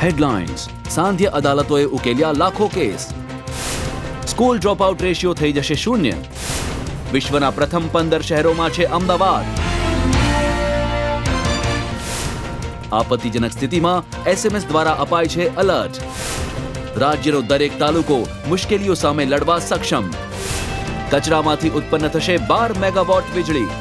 Headlines: સાંધ્ય અદાલતોએ ઉકેલ્યા લાખો case. School dropout ratio થઈ જશે શૂન્ય. વિશ્વના પ્રથમ 15 શહેરોમાં છે અમદાવાદ. આપત્તિજનક સ્થિતિમાં SMS દ્વારા અપાય છે એલર્ટ. રાજ્યનો દરેક તાલુકો મુશ્કેલીઓ સામે લડવા સક્ષમ. કચરામાંથી ઉત્પન્ન થશે 12 મેગાવોટ વીજળી.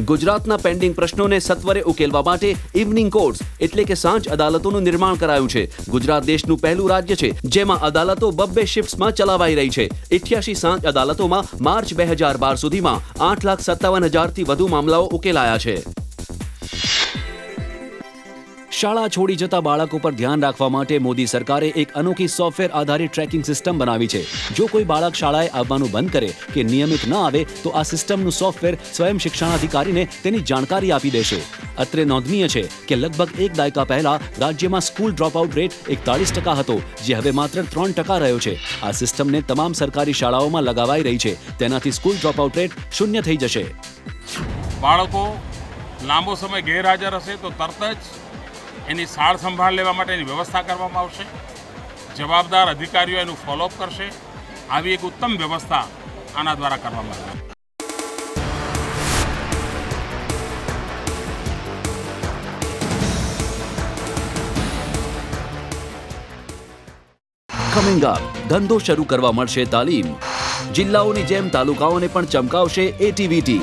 ગુજરાતના પેન્ડિંગ પ્રશ્નોને સત્વરે ઉકેલવા માટે ઇવનિંગ કોર્ટ્સ એટલે કે સાંજ અદાલતોનું નિર્માણ કરાયું છે. ગુજરાત દેશનું પહેલું રાજ્ય છે જેમાં અદાલતો 2 શિફ્ટ્સમાં ચલાવાઈ રહી છે. 88 સાંજ અદાલતોમાં માર્ચ 2012 સુધીમાં 8,57,000થી વધુ મામલાઓ ઉકેલાયા છે. શાળા છોડી જતા બાળકો પર ધ્યાન રાખવા માટે મોદી સરકારે એક અનોખી સોફ્ટવેર આધારિત ટ્રેકિંગ સિસ્ટમ બનાવી છે. જો કોઈ બાળક શાળાએ આવવાનું બંધ કરે કે નિયમિત ન આવે તો આ સિસ્ટમનું સોફ્ટવેર સ્વયં શિક્ષણાધિકારીને તેની જાણકારી આપી દેશે. અત્રે નોંધનીય છે કે લગભગ 1 દાયકા પહેલા રાજ્યમાં સ્કૂલ ડ્રોપઆઉટ રેટ 41% હતો, જે હવે માત્ર 3% રહ્યો છે. આ સિસ્ટમને તમામ સરકારી શાળાઓમાં લગાવાઈ રહી છે. તેનાથી સ્કૂલ ડ્રોપઆઉટ રેટ શૂન્ય થઈ જશે. બાળકો લાંબો સમય ગેરહાજર હશે તો તરત જ એની સાર સંભાળ લેવા માટેની વ્યવસ્થા કરવામાં આવશે. જવાબદાર અધિકારીઓ એનું ફોલોઅપ કરશે. આવી એક ઉત્તમ વ્યવસ્થા આના દ્વારા કરવામાં આવશે. કમિંગ અપ: ધંધો શરૂ કરવા મળશે તાલીમ. જિલ્લાઓની જેમ તાલુકાઓને પણ ચમકાવશે એટીવીટી.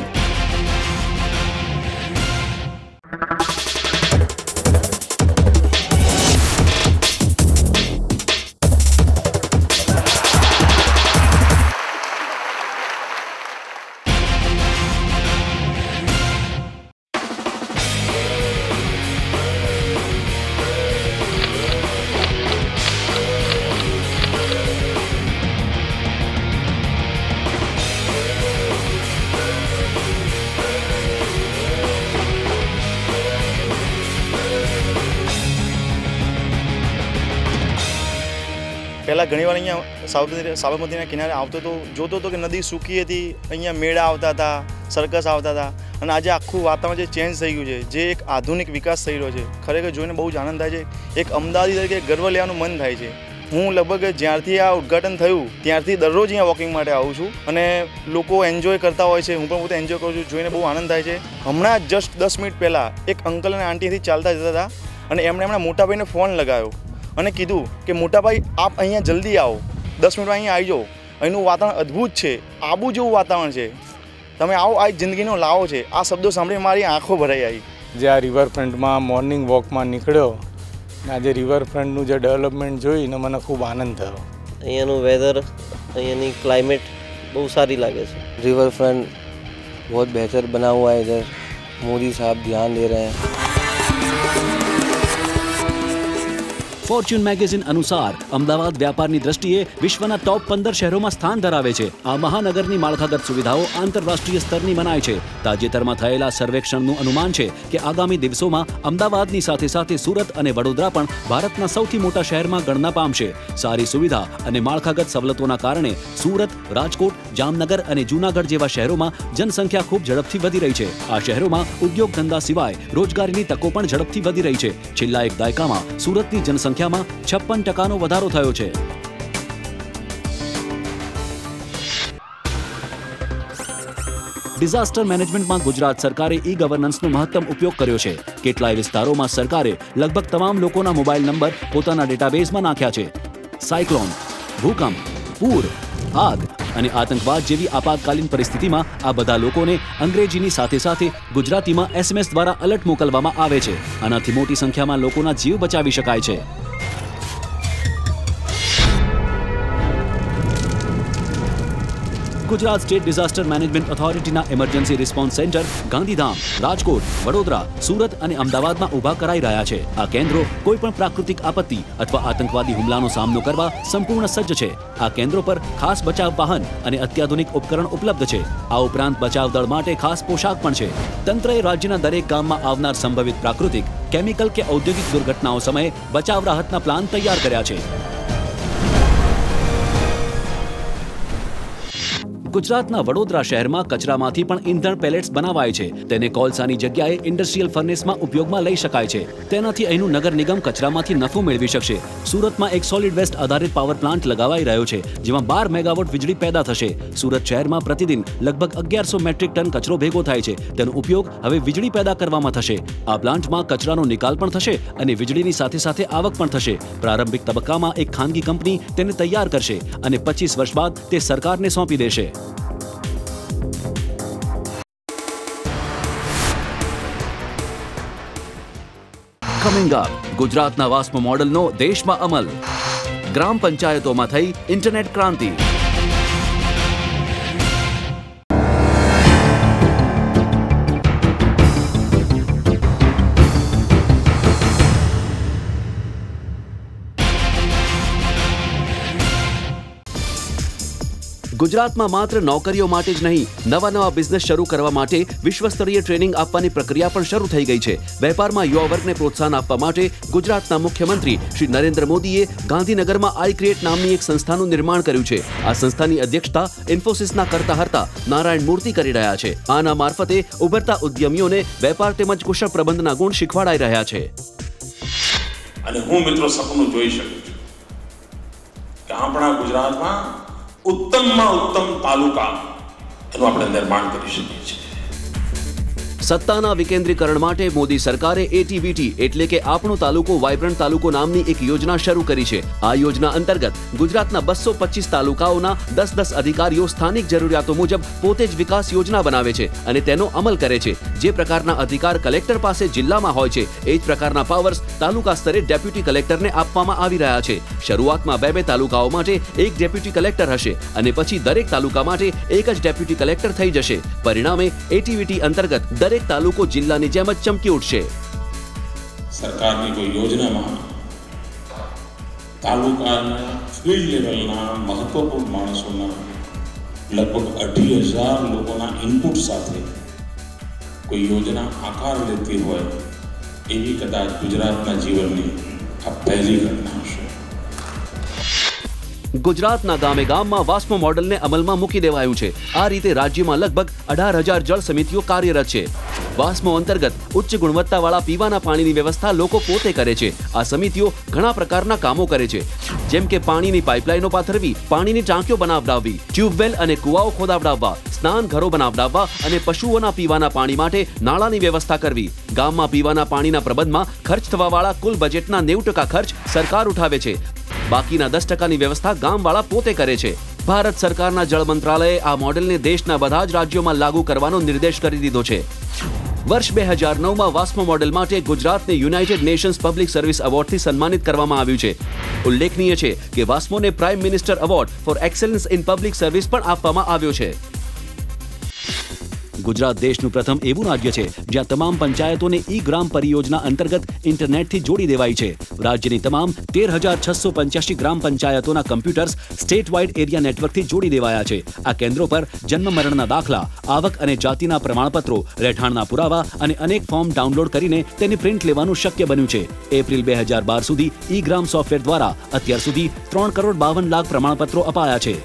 પહેલાં ઘણીવાર અહીંયા સાબરમતીના કિનારે આવતો તો જોતો હતો કે નદી સૂકી હતી, અહીંયા મેળા આવતા હતા, સર્કસ આવતા હતા, અને આજે આખું વાતાવરણ જે ચેન્જ થઈ ગયું છે, જે એક આધુનિક વિકાસ થઈ રહ્યો છે, ખરેખર જોઈને બહુ જ આનંદ થાય છે. એક અમદાવાદી તરીકે ગર્વ લેવાનું મન થાય છે. હું લગભગ જ્યારથી આ ઉદ્ઘાટન થયું ત્યારથી દરરોજ અહીંયા વોકિંગ માટે આવું છું અને લોકો એન્જોય કરતા હોય છે. હું પણ પોતે એન્જોય કરું છું. જોઈને બહુ આનંદ થાય છે. હમણાં જસ્ટ 10 મિનિટ પહેલાં એક અંકલ અને આંટીથી ચાલતા જતા હતા અને એમણે એમના મોટાભાઈને ફોન લગાવ્યો અને કીધું કે મોટાભાઈ આપ અહીંયા જલ્દી આવો, 10 મિનિટમાં અહીંયા આવી જાઓ. અહીંનું વાતાવરણ અદ્ભુત છે, આબુ જેવું વાતાવરણ છે, તમે આવો, આ જિંદગીનો લાવો છે. આ શબ્દો સાંભળી મારી આંખો ભરાઈ આવી. જે આ રિવરફ્રન્ટમાં મોર્નિંગ વોકમાં નીકળ્યો ને આજે રિવરફ્રન્ટનું જે ડેવલપમેન્ટ જોઈને મને ખૂબ આનંદ થયો. અહીંયાનું વેધર, અહીંયાની ક્લાઇમેટ બહુ સારી લાગે છે. रिवरफ्रंट बहुत बेहतर बना हुआ है. इधर मोदी साहब ध्यान दे रहे हैं. ફોર્ચ્યુન મેગેઝિન અનુસાર અમદાવાદ વ્યાપારની દ્રષ્ટિએ વિશ્વના ટોપ 15 શહેરોમાં સ્થાન ધરાવે છે. આ મહાનગરની માળખાગત સુવિધાઓ આંતરરાષ્ટ્રીય સ્તરની મનાય છે. તાજેતરમાં થયેલા સર્વેક્ષણનું અનુમાન છે કે આગામી દિવસોમાં અમદાવાદની સાથે સાથે સુરત અને વડોદરા પણ ભારતના સૌથી મોટા શહેરમાં ગણના પામશે. સારી સુવિધા અને માળખાગત સવલતોના કારણે સુરત, રાજકોટ, જામનગર અને જૂનાગઢ જેવા શહેરોમાં જનસંખ્યા ખૂબ ઝડપથી વધી રહી છે. આ શહેરોમાં ઉદ્યોગ ધંધા સિવાય રોજગારીની તકો પણ ઝડપથી વધી રહી છે. છેલ્લા એક દાયકામાં સુરતની જનસંખ્યામાં 56% વધારો થયો છે. ડિઝાસ્ટર મેનેજમેન્ટમાં ગુજરાત સરકારે ઈ ગવર્નન્સનો મહત્તમ ઉપયોગ કર્યો છે. કેટલાય વિસ્તારોમાં સરકારે લગભગ તમામ લોકોના મોબાઈલ નંબર પોતાના ડેટાબેઝમાં નાખ્યા છે. સાયક્લોન, ભૂકંપ, પૂર, આગ અને આતંકવાદ જેવી આપાતકાલીન પરિસ્થિતિમાં આ બધા લોકોને અંગ્રેજીની સાથે સાથે ગુજરાતીમાં SMS દ્વારા એલર્ટ મોકલવામાં આવે છે. આનાથી મોટી સંખ્યામાં લોકોના જીવ બચાવી શકાય છે. ગુજરાત સ્ટેટ ડિઝાસ્ટર મેનેજમેન્ટ ઓથોરિટીના emergency response centre Gandhidham, Rajkot, Vadodara, Surat અને અમદાવાદમાં ઊભા કરાઈ રહ્યા છે. આ કેન્દ્રો કોઈપણ પ્રાકૃતિક આપત્તિ અથવા આતંકવાદી હુમલાનો સામનો કરવા સંપૂર્ણ સજ્જ છે. આ કેન્દ્રો પર ખાસ બચાવ વાહન અને અત્યાધુનિક ઉપકરણ ઉપલબ્ધ છે. આ ઉપરાંત બચાવ દળ માટે ખાસ પોશાક પણ છે. તંત્રએ રાજ્યના દરેક ગામમાં આવનાર સંભવિત પ્રાકૃતિક, કેમિકલ કે ઔદ્યોગિક દુર્ઘટનાઓ સમયે બચાવ રાહતના પ્લાન તૈયાર કર્યા છે. ગુજરાતના વડોદરા શહેરમાં કચરામાંથી પણ ઈંધણ પેલેટ્સ બનાવાય છે. તેને કોલસાની જગ્યાએ ઇન્ડસ્ટ્રીયલ ફર્નેસમાં ઉપયોગમાં લઈ શકાય છે. તેનાથી અહીંનું નગર નિગમ કચરામાંથી નફો મેળવી શકશે. સુરતમાં એક સોલિડ વેસ્ટ આધારિત પાવર પ્લાન્ટ લગાવાઈ રહ્યો છે, જેમાં 12 મેગાવોટ વીજળી પેદા થશે. સુરત શહેરમાં પ્રતિદિન લગભગ 1100 મેટ્રિક ટન કચરો ભેગો થાય છે. તેનો ઉપયોગ હવે વીજળી પેદા કરવામાં થશે. આ પ્લાન્ટમાં કચરાનો નિકાલ પણ થશે અને વીજળીની સાથે સાથે આવક પણ થશે. પ્રારંભિક તબક્કામાં એક ખાનગી કંપની તેને તૈયાર કરશે અને 25 વર્ષ બાદ તે સરકારને સોંપી દેશે. કમિંગ અપ, ગુજરાતના વાસ્મો મોડલનો દેશમાં અમલ. ગ્રામ પંચાયતોમાં થઈ ઇન્ટરનેટ ક્રાંતિ. ગુજરાતમાં માત્ર નોકરીઓ માટે જ નહીં, નવા બિઝનેસ શરૂ કરવા માટે વિશ્વસ્તરીય ટ્રેનિંગ આપવાની પ્રક્રિયા પણ શરૂ થઈ ગઈ છે. વેપારમાં યુવા વર્ગને પ્રોત્સાહન આપવા માટે ગુજરાતના મુખ્યમંત્રી શ્રી નરેન્દ્ર મોદીએ ગાંધીનગરમાં આઈ ક્રિએટ નામની એક સંસ્થાનું નિર્માણ કર્યું છે. આ સંસ્થાની અધ્યક્ષતા ઇન્ફોસિસના કરતા નારાયણ મૂર્તિ કરી રહ્યા છે. આના મારફતે ઉભરતા ઉદ્યમીઓને વેપાર તેમજ કુશળ પ્રબંધના ગુણ શીખવાડાઈ રહ્યા છે. અને હું મિત્રો સપનું જોઈ શકું છું કે આપણા ગુજરાતમાં ઉત્તમમાં ઉત્તમ તાલુકા એનું આપણે નિર્માણ કરી શકીએ છીએ. સત્તાના વિકેન્દ્રીકરણ માટે મોદી સરકારે એટીબીટી એટલે કે આપણો તાલુકો વાઇબ્રન્ટ તાલુકો નામની એક યોજના શરૂ કરી છે. આ યોજના અંતર્ગત ગુજરાતના 225 તાલુકાઓના 10 અધિકારીઓ સ્થાનિક જરૂરિયાતો મુજબ પોતે જ વિકાસ યોજના બનાવે છે અને તેનો અમલ કરે છે. જે પ્રકારના અધિકાર કલેક્ટર પાસે જિલ્લામાં હોય છે, એ જ પ્રકારના પાવર્સ તાલુકા સ્તરે ડેપ્યુટી કલેક્ટરને આપવામાં આવી રહ્યા છે. શરૂઆતમાં 2 તાલુકાઓ માટે એક ડેપ્યુટી કલેક્ટર હશે અને પછી દરેક તાલુકા માટે એક જ ડેપ્યુટી કલેક્ટર થઈ જશે. પરિણામે એટીબીટી અંતર્ગત દરેક તાલુકો જિલ્લાની જેમ જ ચમકી ઉઠશે. સરકારની કોઈ યોજનામાં તાલુકાના ફિલ્ડ લેવલના મહત્વપૂર્ણ માણસોના લગભગ 18,000 લોકોના ઇનપુટ સાથે કોઈ યોજના આકાર લેતી હોય એવી કદાચ ગુજરાતના જીવનની આ પહેલી ઘટના હશે. ગુજરાતના ગામે ગામમાં વાસ્મો મોડલને અમલમાં મૂકી દેવાયું છે. આ રીતે રાજ્યમાં લગભગ 18,000 જળ સમિતિઓ કાર્યરત છે. વાસ્મો અંતર્ગત ઉચ્ચ ગુણવત્તાવાળા પીવાના પાણીની વ્યવસ્થા લોકો પોતે કરે છે. આ સમિતિઓ ઘણા પ્રકારના કામો કરે છે, જેમ કે પાણીની પાઇપલાઇનો પાથરવી, પાણીની ટાંકીઓ બનાવડાવવી, ટ્યુબવેલ અને કુવાઓ ખોદાવડાવવા, સ્નાન ઘરો બનાવડાવવા અને પશુઓના પીવાના પાણી માટે નાળાની વ્યવસ્થા કરવી. ગામમાં પીવાના પાણીના પ્રબંધમાં ખર્ચ થવાવાળા કુલ બજેટના 90% ખર્ચ સરકાર ઉઠાવે છે. બાકીના 10%ની વ્યવસ્થા ગામવાળા પોતે કરે છે. ભારત સરકારના જળ મંત્રાલયે આ મોડેલને દેશના બધા જ રાજ્યોમાં લાગુ કરવાનો નિર્દેશ કરી દીધો છે. વર્ષ 2009માં વાસ્મો મોડેલ માટે ગુજરાતને યુનાઇટેડ નેશન્સ પબ્લિક સર્વિસ એવોર્ડથી સન્માનિત કરવામાં આવ્યું છે. ઉલ્લેખનીય છે કે વાસ્મોને prime minister award for excellence in public service પણ આપવામાં આવ્યો છે. ગુજરાત દેશનું પ્રથમ એવું રાજ્ય છે જ્યાં તમામ પંચાયતોને ઈ ગ્રામ પરિયોજના અંતર્ગત ઇન્ટરનેટથી જોડી દેવાઈ છે. રાજ્યની તમામ 13,685 ગ્રામ પંચાયતોના કમ્પ્યુટર્સ સ્ટેટ વાઇડ એરિયા નેટવર્કથી જોડી દેવાયા છે. આ કેન્દ્રો પર જન્મ મરણના દાખલા, આવક અને જાતિના પ્રમાણપત્રો, રહેઠાણના પુરાવા અને અનેક ફોર્મ ડાઉનલોડ કરીને તેની પ્રિન્ટ લેવાનું શક્ય બન્યું છે. એપ્રિલ 2012 સુધી ઈ ગ્રામ સોફ્ટવેર દ્વારા અત્યાર સુધી 3,52,00,000 પ્રમાણપત્રો અપાયા છે.